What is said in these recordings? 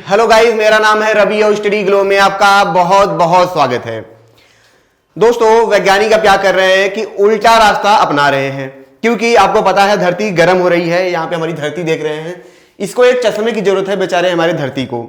Hello guys, मेरा नाम है रवि और स्टडी ग्लो में आपका बहुत बहुत स्वागत है। दोस्तों, वैज्ञानिक अब क्या कर रहे हैं कि उल्टा रास्ता अपना रहे हैं, क्योंकि आपको पता है धरती गर्म हो रही है। यहाँ पे हमारी धरती देख रहे हैं, इसको एक चश्मे की जरूरत है बेचारे हमारे धरती को।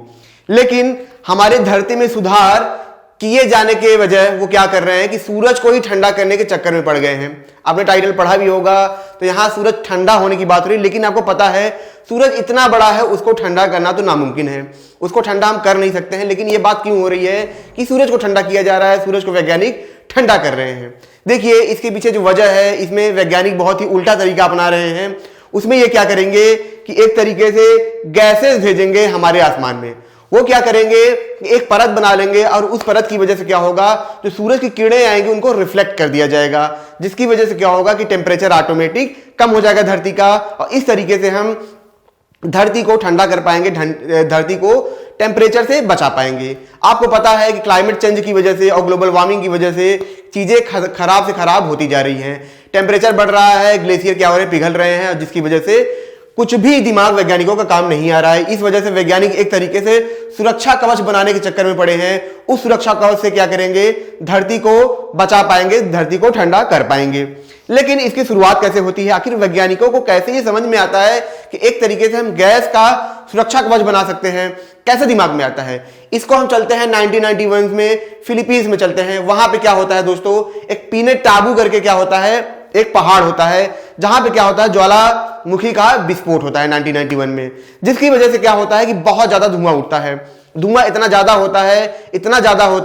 लेकिन हमारे धरती में सुधार किए जाने के वजह वो क्या कर रहे हैं कि सूरज को ही ठंडा करने के चक्कर में पड़ गए हैं। आपने टाइटल पढ़ा भी होगा, तो यहाँ सूरज ठंडा होने की बात हो रही है, लेकिन आपको पता है सूरज इतना बड़ा है, उसको ठंडा करना तो नामुमकिन है। उसको ठंडा हम कर नहीं सकते हैं। लेकिन ये बात क्यों हो रही है कि सूरज को ठंडा किया जा रहा है, सूरज को वैज्ञानिक ठंडा कर रहे हैं। देखिए, इसके पीछे जो वजह है, इसमें वैज्ञानिक बहुत ही उल्टा तरीका अपना रहे हैं। उसमें ये क्या करेंगे कि एक तरीके से गैसेस भेजेंगे हमारे आसमान में। वो क्या करेंगे, एक परत बना लेंगे और उस परत की वजह से क्या होगा, जो सूरज की किरणें आएंगी उनको रिफ्लेक्ट कर दिया जाएगा, जिसकी वजह से क्या होगा कि टेम्परेचर ऑटोमेटिक कम हो जाएगा धरती का। और इस तरीके से हम धरती को ठंडा कर पाएंगे, धरती को टेम्परेचर से बचा पाएंगे। आपको पता है कि क्लाइमेट चेंज की वजह से और ग्लोबल वार्मिंग की वजह से चीजें खराब से खराब होती जा रही हैं। टेम्परेचर बढ़ रहा है, ग्लेशियर क्या हो रहे हैं, पिघल रहे हैं, जिसकी वजह से कुछ भी दिमाग वैज्ञानिकों का काम नहीं आ रहा है। इस वजह से वैज्ञानिक एक तरीके से सुरक्षा कवच बनाने के चक्कर में पड़े हैं। उस सुरक्षा कवच से क्या करेंगे, धरती को बचा पाएंगे, धरती को ठंडा कर पाएंगे। लेकिन इसकी शुरुआत कैसे होती है, आखिर वैज्ञानिकों को कैसे ये समझ में आता है कि एक तरीके से हम गैस का सुरक्षा कवच बना सकते हैं, कैसे दिमाग में आता है। इसको हम चलते हैं 1991 में फिलीपींस में चलते हैं। वहां पे क्या होता है दोस्तों, एक पीनेट टाबू करके क्या होता है, एक पहाड़ होता है जहां पे क्या होता है, ज्वालामुखी का विस्फोट होता है 1991 में, जिसकी वजह से क्या होता है कि बहुत ज्यादा धुआं उठता है। धुआं इतना ज्यादा होता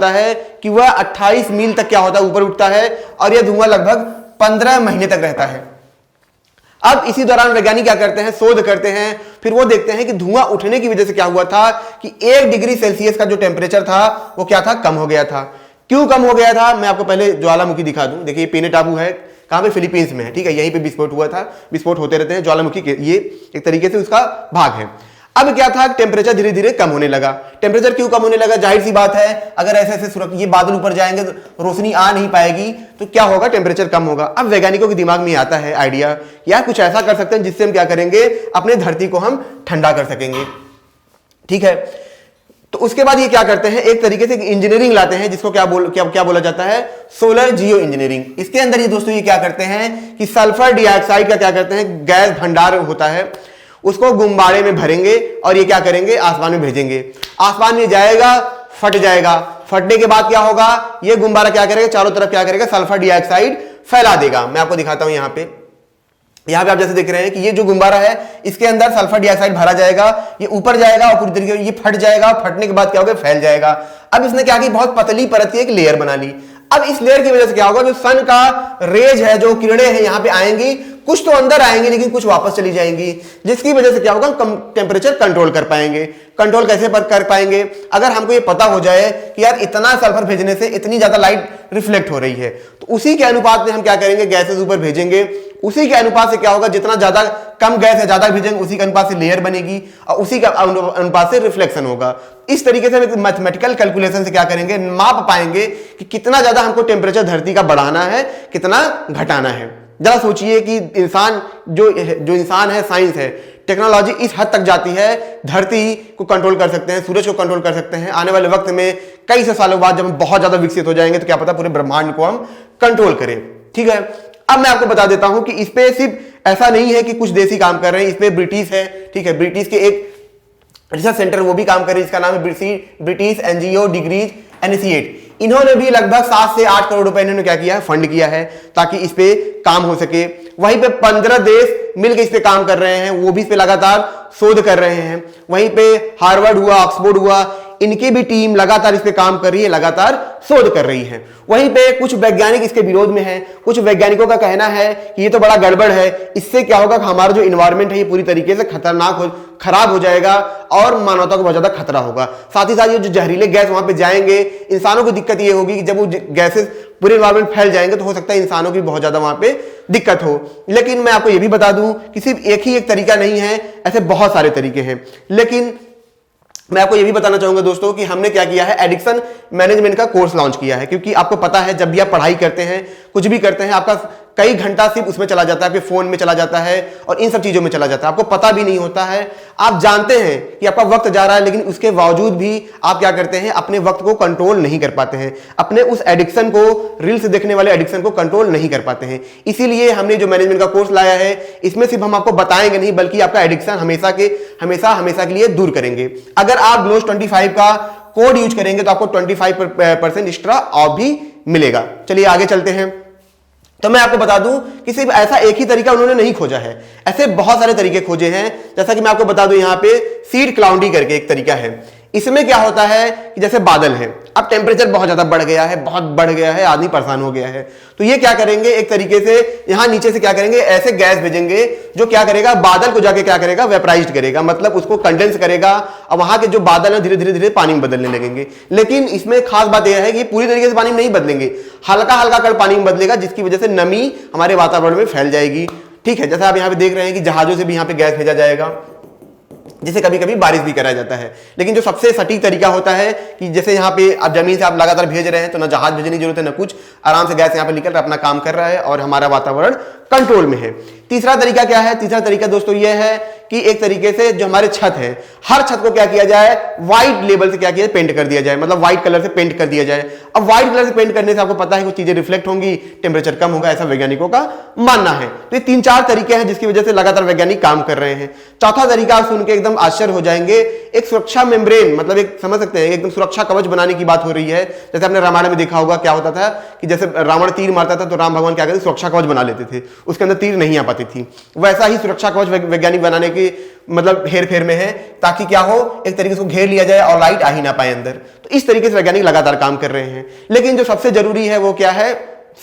है कि वह 28 मील तक क्या होता है, ऊपर उठता है, और यह धुआं लगभग 15 महीने तक रहता है। अब इसी दौरान वैज्ञानिक क्या करते हैं, शोध करते हैं, फिर वो देखते हैं कि धुआं उठने की वजह से क्या हुआ था कि 1 डिग्री सेल्सियस का जो टेम्परेचर था वो क्या था, कम हो गया था। क्यों कम हो गया था, मैं आपको पहले ज्वालामुखी दिखा दूं। देखिए, पीनेट टापू है, कहां पे, फिलीपींस में है, ठीक है। यहीं पे विस्फोट हुआ था, विस्फोट होते रहते हैं ज्वालामुखी के, ये एक तरीके से उसका भाग है। अब क्या था, टेम्परेचर धीरे धीरे कम होने लगा। टेम्परेचर क्यों कम होने लगा, जाहिर सी बात है, अगर ऐसे ये बादल ऊपर जाएंगे तो रोशनी आ नहीं पाएगी, तो क्या होगा, टेम्परेचर कम होगा। अब वैज्ञानिकों के दिमाग में आता है आइडिया, यार कुछ ऐसा कर सकते हैं जिससे हम क्या करेंगे, अपने धरती को हम ठंडा कर सकेंगे, ठीक है। तो उसके बाद ये क्या करते हैं, एक तरीके से इंजीनियरिंग लाते हैं, जिसको क्या बोला जाता है, सोलर जियो इंजीनियरिंग। इसके अंदर ये दोस्तों ये क्या करते हैं कि सल्फर डाइऑक्साइड का क्या करते हैं, गैस भंडार होता है, उसको गुब्बारे में भरेंगे और ये क्या करेंगे, आसमान में भेजेंगे। आसमान में जाएगा, फट जाएगा, फटने के बाद क्या होगा, ये गुब्बारा क्या करेगा, चारों तरफ क्या करेगा, सल्फर डाइऑक्साइड फैला देगा। मैं आपको दिखाता हूं, यहाँ पे आप जैसे देख रहे हैं कि ये जो गुब्बारा है, इसके अंदर सल्फर डाइऑक्साइड भरा जाएगा, ये ऊपर जाएगा और पूरी तरीके से ये फट जाएगा, फटने के बाद क्या होगा, फैल जाएगा। अब इसने क्या की, बहुत पतली परत की एक लेयर बना ली। अब इस लेयर की वजह से क्या होगा, जो सन का रेज है, जो किरणें हैं यहाँ पे आएंगी, कुछ तो अंदर आएंगी लेकिन कुछ वापस चली जाएंगी, जिसकी वजह से क्या होगा, हम टेम्परेचर कंट्रोल कर पाएंगे। कंट्रोल कैसे कर पाएंगे, अगर हमको ये पता हो जाए कि यार इतना सल्फर भेजने से इतनी ज्यादा लाइट रिफ्लेक्ट हो रही है, तो उसी के अनुपात में हम क्या करेंगे, गैसेस ऊपर भेजेंगे। उसी के अनुपात से क्या होगा, जितना ज्यादा कम गैस है ज्यादा भेजेंगे, उसी के अनुपात से लेयर बनेगी और उसी के अनुपात से रिफ्लेक्शन होगा। इस तरीके से मैथमेटिकल कैलकुलेशन से क्या करेंगे, माप पाएंगे कि कितना ज्यादा हमको टेम्परेचर धरती का बढ़ाना है, कितना घटाना है। जरा सोचिए कि इंसान जो इंसान है, साइंस है, टेक्नोलॉजी इस हद तक जाती है, धरती को कंट्रोल कर सकते हैं, सूरज को कंट्रोल कर सकते हैं। आने वाले वक्त में कई सौ सालों बाद जब हम बहुत ज्यादा विकसित हो जाएंगे, तो क्या पता पूरे ब्रह्मांड को हम कंट्रोल करें, ठीक है। अब मैं आपको बता देता हूं कि इस पे सिर्फ ऐसा नहीं है कि कुछ देश ही काम कर रहे हैं, इस पे ब्रिटिश है, ठीक है। ब्रिटिश के एक रिसर्च सेंटर वो भी काम कर रही है, इसका नाम है ब्रिटिश एनजीओ डिग्रीज इनिशिएट। इन्होंने भी लगभग 7 से 8 करोड़ रुपए इन्होंने क्या किया है, फंड किया है, ताकि इस पे काम हो सके। वहीं पे 15 देश मिलकर इस पे काम कर रहे हैं, वो भी इस पे लगातार शोध कर रहे हैं। वहीं पे हार्वर्ड हुआ, ऑक्सफोर्ड हुआ, इनकी भी टीम लगातार इस पे काम कर रही है, लगातार शोध कर रही है। वहीं पे कुछ वैज्ञानिक इसके विरोध में हैं। कुछ वैज्ञानिकों का कहना है कि ये तो बड़ा गड़बड़ है, इससे क्या होगा, हमारा जो इन्वायरमेंट है ये पूरी तरीके से खराब हो जाएगा और मानवता को बहुत ज्यादा खतरा होगा। साथ ही साथ ये जो जहरीले गैस वहां पे जाएंगे, इंसानों को दिक्कत ये होगी कि जब वो गैसेस पूरे इन्वायरमेंट फैल जाएंगे, तो हो सकता है इंसानों की बहुत ज्यादा वहां पे दिक्कत हो। लेकिन मैं आपको ये भी बता दूं कि सिर्फ एक तरीका नहीं है, ऐसे बहुत सारे तरीके हैं। लेकिन मैं आपको ये भी बताना चाहूंगा दोस्तों कि हमने क्या किया है, एडिक्शन मैनेजमेंट का कोर्स लॉन्च किया है। क्योंकि आपको पता है, जब भी आप पढ़ाई करते हैं, कुछ भी करते हैं, आपका कई घंटा सिर्फ उसमें चला जाता है, आपके फोन में चला जाता है और इन सब चीजों में चला जाता है, आपको पता भी नहीं होता है। आप जानते हैं कि आपका वक्त जा रहा है, लेकिन उसके बावजूद भी आप क्या करते हैं, अपने वक्त को कंट्रोल नहीं कर पाते हैं, अपने उस एडिक्शन को, रील्स देखने वाले एडिक्शन को कंट्रोल नहीं कर पाते हैं। इसीलिए हमने जो मैनेजमेंट का कोर्स लाया है, इसमें सिर्फ हम आपको बताएंगे नहीं, बल्कि आपका एडिक्शन हमेशा के लिए दूर करेंगे। अगर आप ग्लोज 25 का कोड यूज करेंगे तो आपको 25% एक्स्ट्रा ऑफ भी मिलेगा। चलिए आगे चलते हैं। तो मैं आपको बता दूं कि सिर्फ ऐसा एक ही तरीका उन्होंने नहीं खोजा है, ऐसे बहुत सारे तरीके खोजे हैं। जैसा कि मैं आपको बता दूं, यहां पे सीड क्लाउडी करके एक तरीका है। इसमें क्या होता है कि जैसे बादल है, अब टेम्परेचर बहुत ज्यादा बढ़ गया है, बहुत बढ़ गया है, आदमी परेशान हो गया है, तो ये क्या करेंगे, एक तरीके से यहां नीचे से क्या करेंगे, ऐसे गैस भेजेंगे जो क्या करेगा, बादल को जाके क्या करेगा, वेपराइज्ड करेगा, मतलब उसको कंडेंस करेगा और वहां के जो बादल है धीरे धीरे पानी में बदलने लगेंगे। लेकिन इसमें खास बात यह है कि पूरी तरीके से पानी में नहीं बदलेंगे, हल्का हल्का कर पानी में बदलेगा, जिसकी वजह से नमी हमारे वातावरण में फैल जाएगी। ठीक है, जैसा आप यहां पे देख रहे हैं कि जहाजों से भी यहां पे गैस भेजा जाएगा, जिसे कभी कभी बारिश भी कराया जाता है। लेकिन जो सबसे सटीक तरीका होता है कि जैसे यहाँ पे आप जमीन से आप लगातार भेज रहे हैं, तो ना जहाज भेजने की जरूरत है ना कुछ, आराम से गैस यहाँ पे निकल रहा है, अपना काम कर रहा है और हमारा वातावरण कंट्रोल में है। तीसरा तरीका क्या है, तीसरा तरीका दोस्तों ये है कि एक तरीके से जो हमारे छत है, हर छत को क्या किया जाए, व्हाइट लेबल से क्या किया, पेंट कर दिया जाए, मतलब व्हाइट कलर से पेंट कर दिया जाए। अब व्हाइट कलर से पेंट करने से आपको पता है कुछ चीजें रिफ्लेक्ट होंगी, टेम्परेचर कम होगा, ऐसा वैज्ञानिकों का मानना है। तो ये 3-4 तरीके हैं जिसकी वजह से लगातार वैज्ञानिक काम कर रहे हैं। चौथा तरीका आप सुन के एकदम आश्चर्य हो जाएंगे, एक सुरक्षा मेम्ब्रेन, मतलब एक समझ सकते हैं एकदम सुरक्षा कवच बनाने की बात हो रही है। जैसे आपने रामायण में देखा होगा क्या होता था कि जैसे रावण तीर मारता था तो राम भगवान क्या करते, सुरक्षा कवच बना लेते थे, उसके अंदर तीर नहीं आ पाती थी। वैसा ही सुरक्षा कवच वैज्ञानिक बनाने की मतलब हेर फेर में है, ताकि क्या हो, एक तरीके से घेर लिया जाए और लाइट आ ही ना पाए अंदर। तो इस तरीके से वैज्ञानिक लगातार काम कर रहे हैं। लेकिन जो सबसे जरूरी है वो क्या है,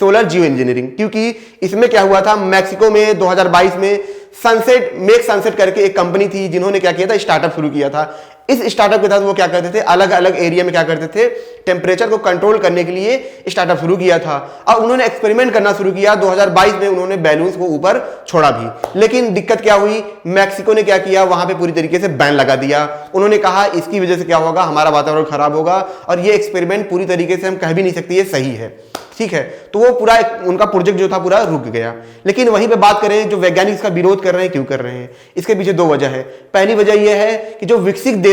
सोलर जियो इंजीनियरिंग। क्योंकि इसमें क्या हुआ था, मैक्सिको में 2022 में सनसेट करके एक कंपनी थी, जिन्होंने क्या किया था, स्टार्टअप शुरू किया था। इस स्टार्टअप के तहत वो क्या करते थे, अलग अलग एरिया में क्या करते थे, टेम्परेचर को कंट्रोल करने के लिए स्टार्टअप शुरू किया था। और उन्होंने एक्सपेरिमेंट करना शुरू किया। 2022 में उन्होंने बैलून्स को ऊपर छोड़ा भी, लेकिन दिक्कत क्या हुई, मैक्सिको ने क्या किया, वहां पे पूरी तरीके से बैन लगा दिया। उन्होंने कहा इसकी वजह से क्या होगा, हमारा वातावरण खराब होगा और ये एक्सपेरिमेंट पूरी तरीके से हम कह भी नहीं सकते ये सही है। ठीक है, तो वो पूरा उनका प्रोजेक्ट जो था पूरा रुक गया। लेकिन वहीं पे बात करें, जो वैज्ञानिक इसका विरोध कर रहे हैं, क्यों कर रहे हैं, इसके पीछे 2 वजह है। पहली वजह यह है कि जो विकसित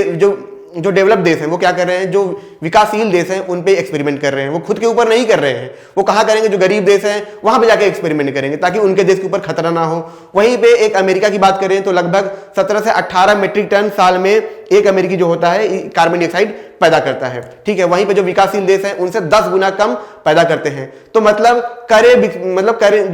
जो डेवलप देश हैं वो क्या कर रहे हैं, जो विकासशील देश हैं उन पे एक्सपेरिमेंट कर रहे हैं। वो खुद के ऊपर नहीं कर रहे हैं, वो कहां करेंगे, जो गरीब देश हैं वहां पे जाके एक्सपेरिमेंट करेंगे, ताकि उनके देश के ऊपर खतरा ना हो। वहीं पे एक अमेरिका की बात करें तो लगभग 17 से 18 मीट्रिक टन साल में एक अमेरिकी जो होता है कार्बन डाइऑक्साइड पैदा करता है। ठीक है, वहीं पे जो विकासशील देश हैं उनसे 10 गुना कम पैदा करते हैं। तो मतलब करे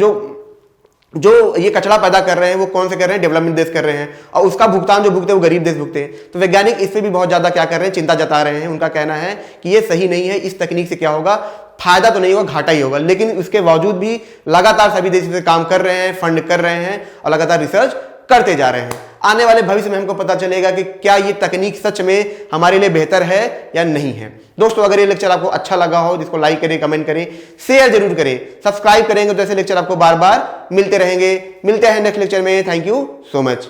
जो ये कचरा पैदा कर रहे हैं वो कौन से कर रहे हैं, डेवलपमेंट देश कर रहे हैं, और उसका भुगतान जो भुगते हैं वो गरीब देश भुगते हैं। तो वैज्ञानिक इस पे भी बहुत ज्यादा क्या कर रहे हैं, चिंता जता रहे हैं। उनका कहना है कि ये सही नहीं है, इस तकनीक से क्या होगा, फायदा तो नहीं होगा, घाटा ही होगा। लेकिन उसके बावजूद भी लगातार सभी देश से काम कर रहे हैं, फंड कर रहे हैं और लगातार रिसर्च करते जा रहे हैं। आने वाले भविष्य में हमको पता चलेगा कि क्या ये तकनीक सच में हमारे लिए बेहतर है या नहीं है। दोस्तों, अगर ये लेक्चर आपको अच्छा लगा हो, जिसको लाइक करें, कमेंट करें, शेयर जरूर करें, सब्सक्राइब करेंगे तो ऐसे लेक्चर आपको बार बार मिलते रहेंगे। मिलते हैं नेक्स्ट लेक्चर में। Thank you so much.